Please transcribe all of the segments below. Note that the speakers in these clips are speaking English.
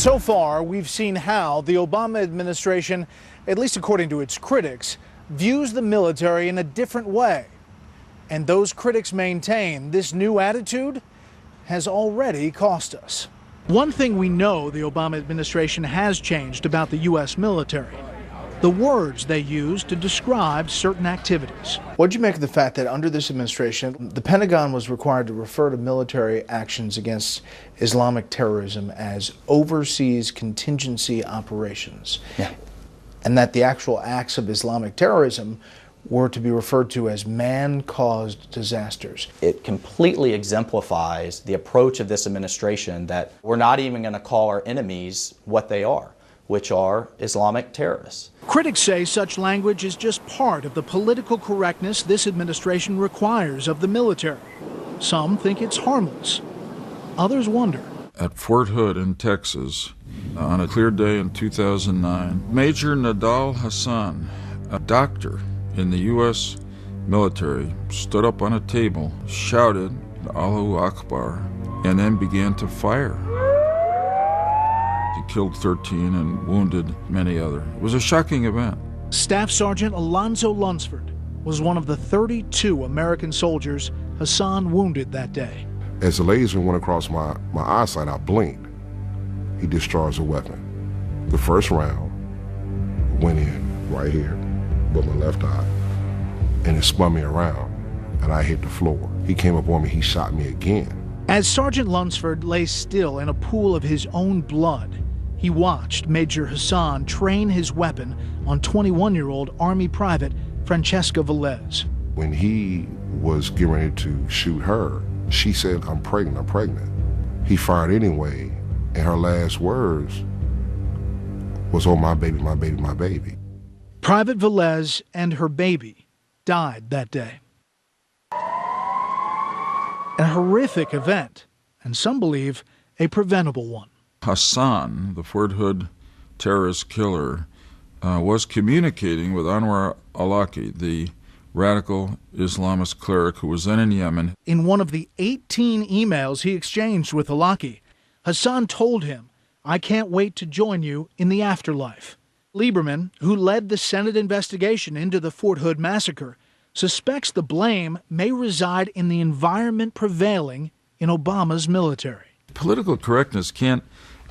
So far, we've seen how the Obama administration, at least according to its critics, views the military in a different way. And those critics maintain this new attitude has already cost us. One thing we know the Obama administration has changed about the U.S. military: the words they use to describe certain activities. What'd you make of the fact that under this administration, the Pentagon was required to refer to military actions against Islamic terrorism as overseas contingency operations? Yeah. And that the actual acts of Islamic terrorism were to be referred to as man-caused disasters. It completely exemplifies the approach of this administration that we're not even going to call our enemies what they are, which are Islamic terrorists. Critics say such language is just part of the political correctness this administration requires of the military. Some think it's harmless. Others wonder. At Fort Hood in Texas, on a clear day in 2009, Major Nadal Hassan, a doctor in the U.S. military, stood up on a table, shouted Allahu Akbar, and then began to fire. He killed 13 and wounded many others. It was a shocking event. Staff Sergeant Alonzo Lunsford was one of the 32 American soldiers Hassan wounded that day. As the laser went across my eyesight, I blinked. He discharged a weapon. The first round went in right here with my left eye, and it spun me around, and I hit the floor. He came up on me, he shot me again. As Sergeant Lunsford lay still in a pool of his own blood, he watched Major Hassan train his weapon on 21-year-old Army Private Francesca Velez. When he was getting ready to shoot her, she said, I'm pregnant, I'm pregnant. He fired anyway, and her last words was, oh, my baby, my baby, my baby. Private Velez and her baby died that day. A horrific event, and some believe a preventable one. Hassan, the Fort Hood terrorist killer, was communicating with Anwar al-Awlaki, the radical Islamist cleric who was then in Yemen. In one of the 18 emails he exchanged with al-Awlaki, Hassan told him, I can't wait to join you in the afterlife. Lieberman, who led the Senate investigation into the Fort Hood massacre, suspects the blame may reside in the environment prevailing in Obama's military. Political correctness can't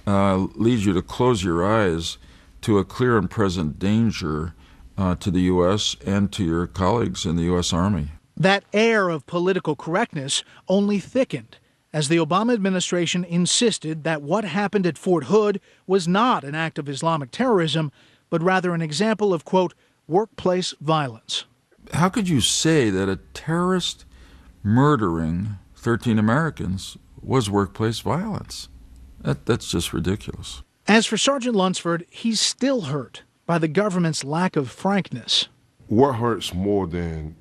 lead you to close your eyes to a clear and present danger to the U.S. and to your colleagues in the U.S. Army. That air of political correctness only thickened as the Obama administration insisted that what happened at Fort Hood was not an act of Islamic terrorism, but rather an example of, quote, workplace violence. How could you say that a terrorist murdering 13 Americans was workplace violence? That's just ridiculous. As for Sergeant Lunsford, he's still hurt by the government's lack of frankness. What hurts more than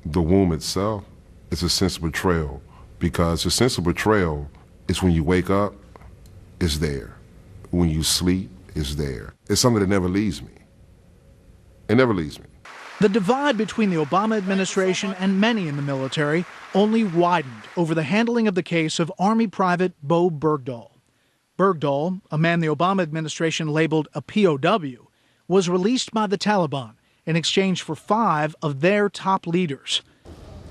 the womb itself is a sense of betrayal, because a sense of betrayal is when you wake up, it's there. When you sleep, it's there. It's something that never leaves me. It never leaves me. The divide between the Obama administration and many in the military only widened over the handling of the case of Army Private Bo Bergdahl. Bergdahl, a man the Obama administration labeled a POW, was released by the Taliban in exchange for 5 of their top leaders.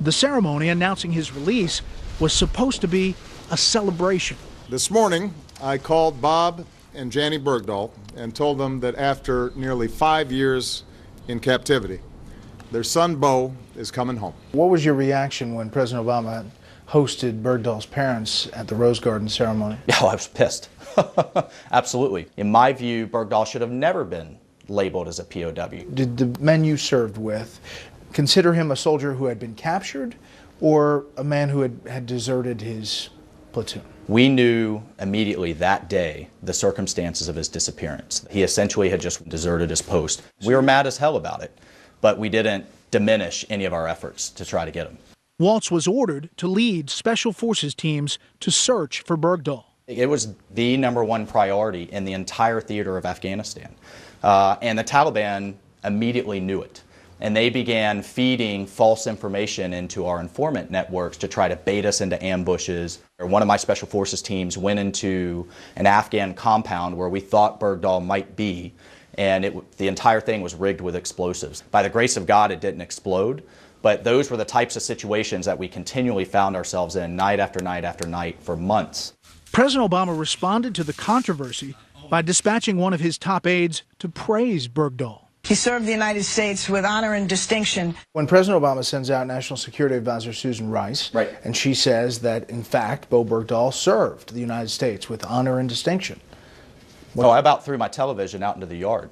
The ceremony announcing his release was supposed to be a celebration. This morning, I called Bob and Janny Bergdahl and told them that after nearly 5 years in captivity, their son Bo is coming home. What was your reaction when President Obama hosted Bergdahl's parents at the Rose Garden ceremony? Oh, I was pissed. Absolutely. In my view, Bergdahl should have never been labeled as a POW. Did the men you served with consider him a soldier who had been captured or a man who had deserted his platoon? We knew immediately that day the circumstances of his disappearance. He essentially had just deserted his post. We were mad as hell about it, but we didn't diminish any of our efforts to try to get him. Waltz was ordered to lead Special Forces teams to search for Bergdahl. It was the #1 priority in the entire theater of Afghanistan. And the Taliban immediately knew it. and they began feeding false information into our informant networks to try to bait us into ambushes. One of my special forces teams went into an Afghan compound where we thought Bergdahl might be, and the entire thing was rigged with explosives. By the grace of God, it didn't explode, but those were the types of situations that we continually found ourselves in night after night after night for months. President Obama responded to the controversy by dispatching one of his top aides to praise Bergdahl. He served the United States with honor and distinction. When President Obama sends out National Security Advisor Susan Rice, right, and she says that, in fact, Bo Bergdahl served the United States with honor and distinction. I about threw my television out into the yard.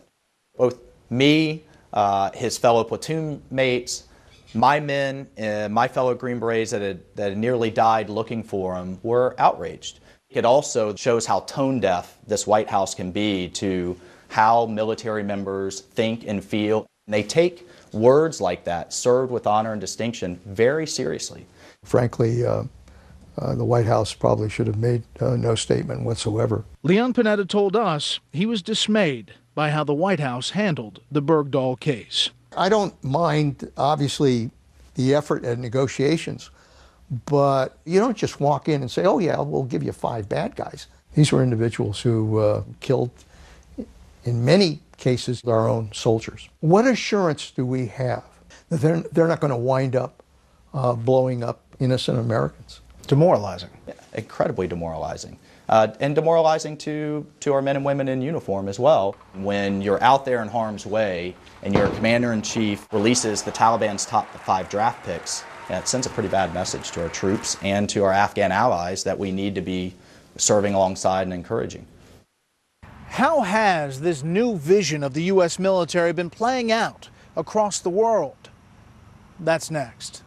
Both me, his fellow platoon mates, my men, my fellow Green Berets that had nearly died looking for him were outraged. It also shows how tone deaf this White House can be to how military members think and feel. They take words like that, served with honor and distinction, very seriously. Frankly, the White House probably should have made no statement whatsoever. Leon Panetta told us he was dismayed by how the White House handled the Bergdahl case. I don't mind, obviously, the effort and negotiations, but you don't just walk in and say, oh yeah, we'll give you 5 bad guys. These were individuals who killed, in many cases, our own soldiers. What assurance do we have that they're not going to wind up blowing up innocent Americans? Demoralizing. Yeah, incredibly demoralizing. And demoralizing to our men and women in uniform as well. When you're out there in harm's way and your commander-in-chief releases the Taliban's top 5 draft picks, it sends a pretty bad message to our troops and to our Afghan allies that we need to be serving alongside and encouraging. How has this new vision of the U.S. military been playing out across the world? That's next.